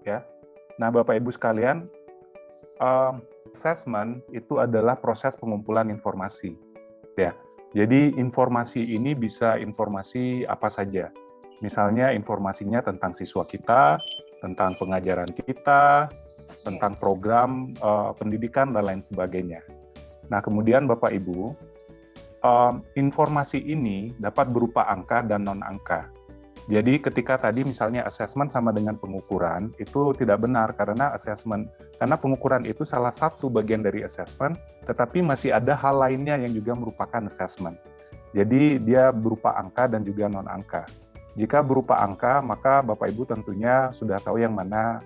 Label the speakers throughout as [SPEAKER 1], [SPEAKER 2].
[SPEAKER 1] ya. Nah, Bapak Ibu sekalian, assessment itu adalah proses pengumpulan informasi, ya. Jadi informasi ini bisa informasi apa saja. Misalnya informasinya tentang siswa kita, tentang pengajaran kita, tentang program pendidikan dan lain sebagainya. Nah, kemudian Bapak Ibu, informasi ini dapat berupa angka dan non-angka. Jadi ketika tadi misalnya assessment sama dengan pengukuran, itu tidak benar karena pengukuran itu salah satu bagian dari assessment, tetapi masih ada hal lainnya yang juga merupakan assessment. Jadi dia berupa angka dan juga non-angka. Jika berupa angka, maka Bapak Ibu tentunya sudah tahu yang mana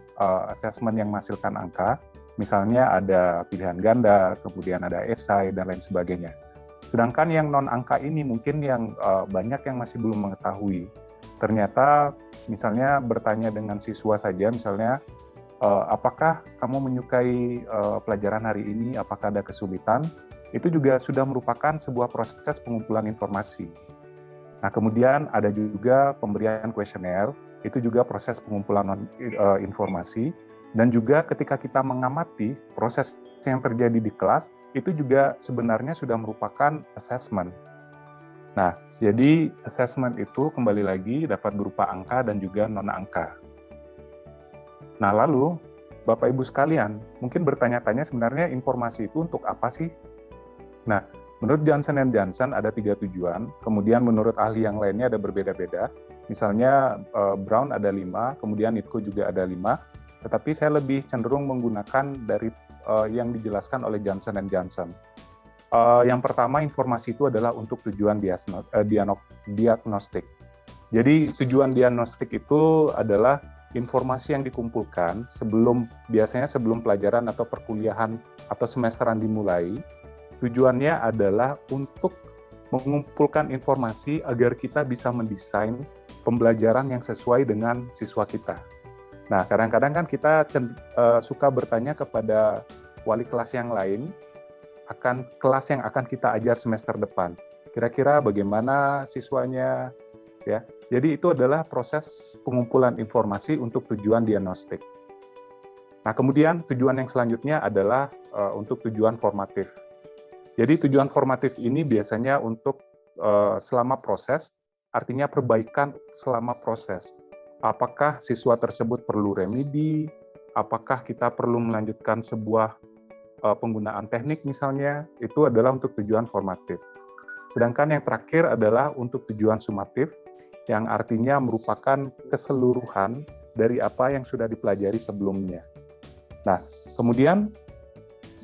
[SPEAKER 1] assessment yang menghasilkan angka. Misalnya ada pilihan ganda, kemudian ada esai, dan lain sebagainya. Sedangkan yang non-angka ini mungkin yang banyak yang masih belum mengetahui. Ternyata misalnya bertanya dengan siswa saja, misalnya, apakah kamu menyukai pelajaran hari ini, apakah ada kesulitan, itu juga sudah merupakan sebuah proses pengumpulan informasi. Nah, kemudian ada juga pemberian kuesioner, itu juga proses pengumpulan informasi, dan juga ketika kita mengamati proses yang terjadi di kelas, itu juga sebenarnya sudah merupakan assessment. Nah, jadi assessment itu kembali lagi dapat berupa angka dan juga non-angka. Nah, lalu Bapak Ibu sekalian, mungkin bertanya-tanya sebenarnya informasi itu untuk apa sih? Nah, menurut Johnson & Johnson ada 3 tujuan, kemudian menurut ahli yang lainnya ada berbeda-beda. Misalnya Brown ada 5, kemudian Itko juga ada 5, tetapi saya lebih cenderung menggunakan dari yang dijelaskan oleh Johnson & Johnson. Yang pertama, informasi itu adalah untuk tujuan diagnostik. Jadi tujuan diagnostik itu adalah informasi yang dikumpulkan biasanya sebelum pelajaran atau perkuliahan atau semesteran dimulai. Tujuannya adalah untuk mengumpulkan informasi agar kita bisa mendesain pembelajaran yang sesuai dengan siswa kita. Nah, kadang-kadang kan kita suka bertanya kepada wali kelas yang lain, akan kelas yang akan kita ajar semester depan. Kira-kira bagaimana siswanya, ya. Jadi itu adalah proses pengumpulan informasi untuk tujuan diagnostik. Nah, kemudian tujuan yang selanjutnya adalah untuk tujuan formatif. Jadi tujuan formatif ini biasanya untuk selama proses, artinya perbaikan selama proses. Apakah siswa tersebut perlu remedi? Apakah kita perlu melanjutkan sebuah penggunaan teknik misalnya, itu adalah untuk tujuan formatif. Sedangkan yang terakhir adalah untuk tujuan sumatif, yang artinya merupakan keseluruhan dari apa yang sudah dipelajari sebelumnya. Nah, kemudian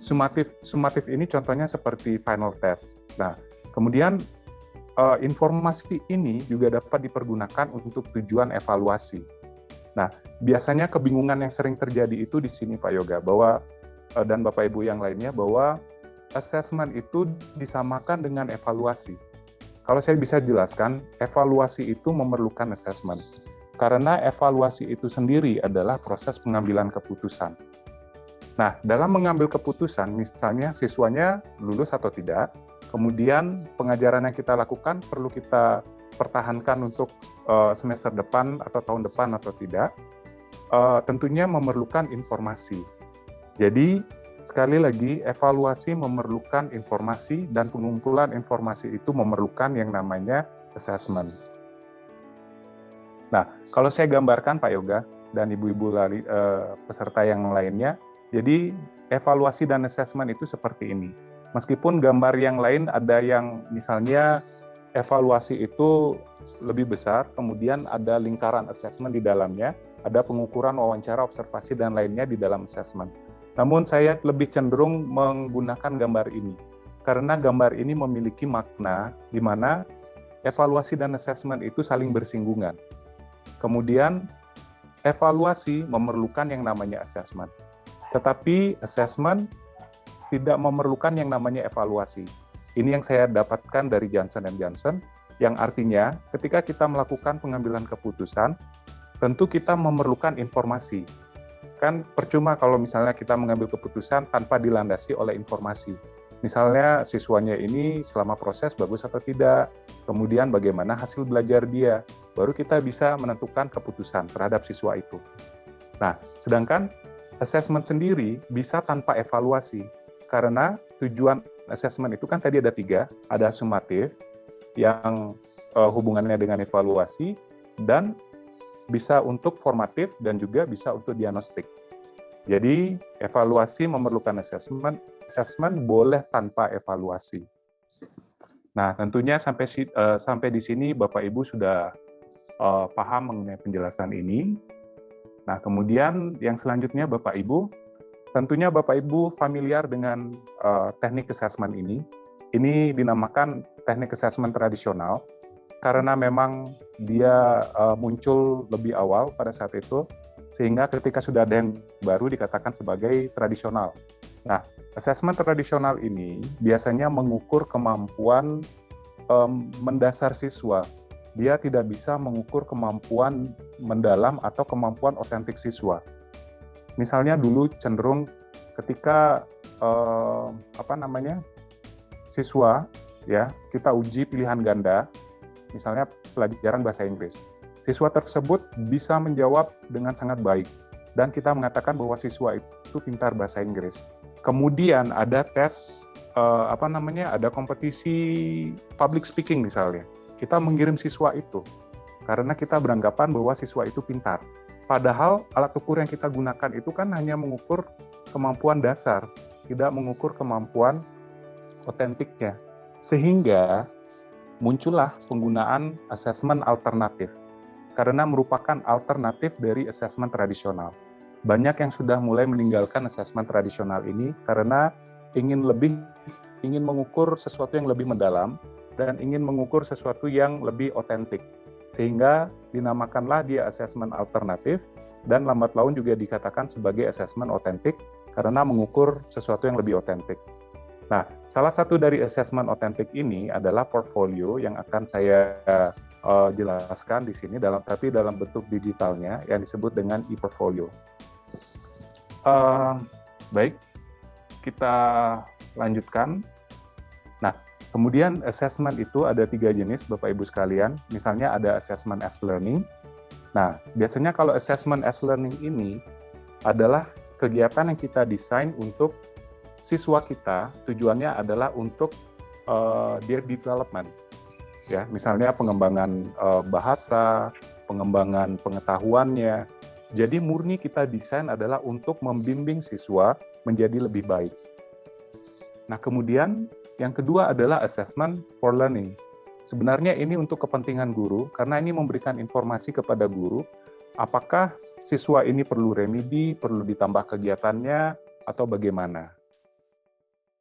[SPEAKER 1] sumatif ini contohnya seperti final test. Nah, kemudian informasi ini juga dapat dipergunakan untuk tujuan evaluasi. Nah, biasanya kebingungan yang sering terjadi itu di sini Pak Yoga, dan Bapak Ibu yang lainnya, bahwa assessment itu disamakan dengan evaluasi. Kalau saya bisa jelaskan, evaluasi itu memerlukan assessment. Karena evaluasi itu sendiri adalah proses pengambilan keputusan. Nah, dalam mengambil keputusan, misalnya siswanya lulus atau tidak, kemudian pengajaran yang kita lakukan perlu kita pertahankan untuk semester depan atau tahun depan atau tidak, tentunya memerlukan informasi. Jadi, sekali lagi, evaluasi memerlukan informasi dan pengumpulan informasi itu memerlukan yang namanya assessment. Nah, kalau saya gambarkan Pak Yoga dan Ibu-Ibu peserta yang lainnya, jadi evaluasi dan assessment itu seperti ini. Meskipun gambar yang lain ada yang misalnya evaluasi itu lebih besar, kemudian ada lingkaran assessment di dalamnya, ada pengukuran, wawancara, observasi, dan lainnya di dalam assessment. Namun saya lebih cenderung menggunakan gambar ini, karena gambar ini memiliki makna di mana evaluasi dan assessment itu saling bersinggungan. Kemudian evaluasi memerlukan yang namanya assessment, tetapi assessment tidak memerlukan yang namanya evaluasi. Ini yang saya dapatkan dari Johnson & Johnson, yang artinya ketika kita melakukan pengambilan keputusan, tentu kita memerlukan informasi. Kan percuma kalau misalnya kita mengambil keputusan tanpa dilandasi oleh informasi. Misalnya siswanya ini selama proses bagus atau tidak, kemudian bagaimana hasil belajar dia, baru kita bisa menentukan keputusan terhadap siswa itu. Nah, sedangkan assessment sendiri bisa tanpa evaluasi, karena tujuan assessment itu kan tadi ada 3, ada sumatif, yang hubungannya dengan evaluasi, dan bisa untuk formatif, dan juga bisa untuk diagnostik. Jadi, evaluasi memerlukan assessment boleh tanpa evaluasi. Nah, tentunya sampai di sini Bapak Ibu sudah paham mengenai penjelasan ini. Nah, kemudian yang selanjutnya Bapak Ibu, tentunya Bapak Ibu familiar dengan teknik assessment ini. Ini dinamakan teknik assessment tradisional karena memang dia muncul lebih awal pada saat itu, sehingga ketika sudah ada yang baru dikatakan sebagai tradisional. Nah, assessment tradisional ini biasanya mengukur kemampuan mendasar siswa. Dia tidak bisa mengukur kemampuan mendalam atau kemampuan otentik siswa. Misalnya dulu cenderung ketika siswa ya kita uji pilihan ganda, misalnya pelajaran bahasa Inggris. Siswa tersebut bisa menjawab dengan sangat baik dan kita mengatakan bahwa siswa itu pintar bahasa Inggris. Kemudian ada tes ada kompetisi public speaking misalnya. Kita mengirim siswa itu karena kita beranggapan bahwa siswa itu pintar. Padahal alat ukur yang kita gunakan itu kan hanya mengukur kemampuan dasar, tidak mengukur kemampuan otentiknya. Sehingga muncullah penggunaan asesmen alternatif, karena merupakan alternatif dari asesmen tradisional. Banyak yang sudah mulai meninggalkan asesmen tradisional ini karena ingin mengukur sesuatu yang lebih mendalam dan ingin mengukur sesuatu yang lebih otentik. Sehingga dinamakanlah dia asesmen alternatif, dan lambat laun juga dikatakan sebagai asesmen otentik karena mengukur sesuatu yang lebih otentik. Nah, salah satu dari asesmen otentik ini adalah portfolio yang akan saya jelaskan di sini, tapi dalam bentuk digitalnya yang disebut dengan e-portfolio. Baik, kita lanjutkan. Nah, kemudian assessment itu ada 3 jenis, Bapak Ibu sekalian. Misalnya ada assessment as learning. Nah, biasanya kalau assessment as learning ini adalah kegiatan yang kita desain untuk siswa kita, tujuannya adalah untuk their development. Ya, misalnya pengembangan bahasa, pengembangan pengetahuannya. Jadi murni kita desain adalah untuk membimbing siswa menjadi lebih baik. Nah, kemudian yang kedua adalah assessment for learning. Sebenarnya ini untuk kepentingan guru, karena ini memberikan informasi kepada guru, apakah siswa ini perlu remedi, perlu ditambah kegiatannya, atau bagaimana.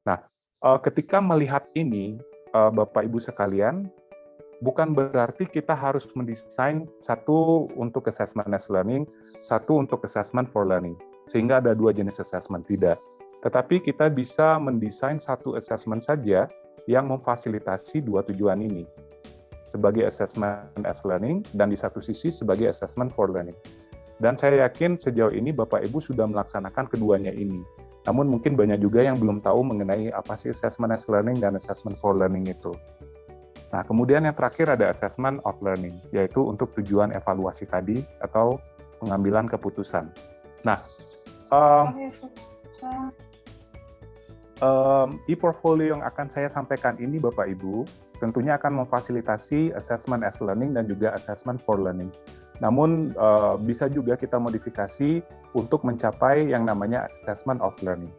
[SPEAKER 1] Nah, ketika melihat ini, Bapak Ibu sekalian, bukan berarti kita harus mendesain satu untuk assessment as learning, satu untuk assessment for learning. Sehingga ada 2 jenis assessment, tidak. Tetapi kita bisa mendesain satu assessment saja yang memfasilitasi 2 tujuan ini. Sebagai assessment as learning, dan di satu sisi sebagai assessment for learning. Dan saya yakin sejauh ini Bapak Ibu sudah melaksanakan keduanya ini. Namun mungkin banyak juga yang belum tahu mengenai apa sih assessment as learning dan assessment for learning itu. Nah, kemudian yang terakhir ada assessment of learning, yaitu untuk tujuan evaluasi tadi atau pengambilan keputusan. Nah, e-portfolio yang akan saya sampaikan ini Bapak Ibu, tentunya akan memfasilitasi assessment as learning dan juga assessment for learning. Namun bisa juga kita modifikasi untuk mencapai yang namanya assessment of learning.